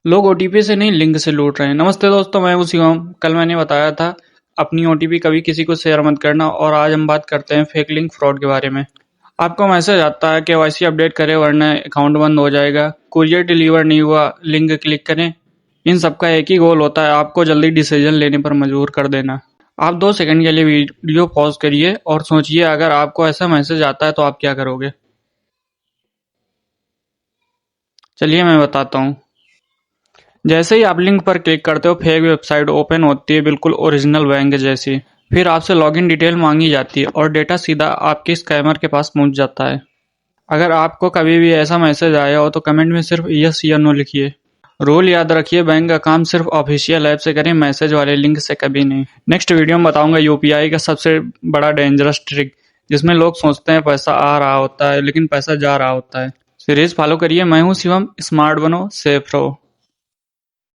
लोग ओटीपी से नहीं लिंक से लूट रहे हैं। नमस्ते दोस्तों, मैं हूं शिवम। कल मैंने बताया था अपनी ओटीपी कभी किसी को शेयर मत करना, और आज हम बात करते हैं फेक लिंक फ्रॉड के बारे में। आपको मैसेज आता है केवाईसी अपडेट करें वरना अकाउंट बंद हो जाएगा, कुरियर डिलीवर नहीं हुआ, लिंक क्लिक करें। इन सबका एक ही गोल होता है, आपको जल्दी डिसीजन लेने पर मजबूर कर देना। आप 2 सेकंड के लिए वीडियो पॉज करिए और सोचिए, अगर आपको ऐसा मैसेज आता है तो आप क्या करोगे। चलिए मैं बताता हूँ। जैसे ही आप लिंक पर क्लिक करते हो, फेक वेबसाइट ओपन होती है, बिल्कुल ओरिजिनल बैंक जैसी। फिर आपसे लॉगिन डिटेल मांगी जाती है और डेटा सीधा आपके स्कैमर के पास पहुंच जाता है। अगर आपको कभी भी ऐसा मैसेज आया हो तो कमेंट में सिर्फ यस या नो लिखिए। रूल याद रखिए, बैंक का काम सिर्फ ऑफिशियल ऐप से करें, मैसेज वाले लिंक से कभी नहीं। नेक्स्ट वीडियो में बताऊंगा यूपीआई का सबसे बड़ा डेंजरस ट्रिक, जिसमें लोग सोचते हैं पैसा आ रहा होता है लेकिन पैसा जा रहा होता है। सीरीज फॉलो करिए। मैं हूं शिवम। स्मार्ट बनो, सेफ रहो।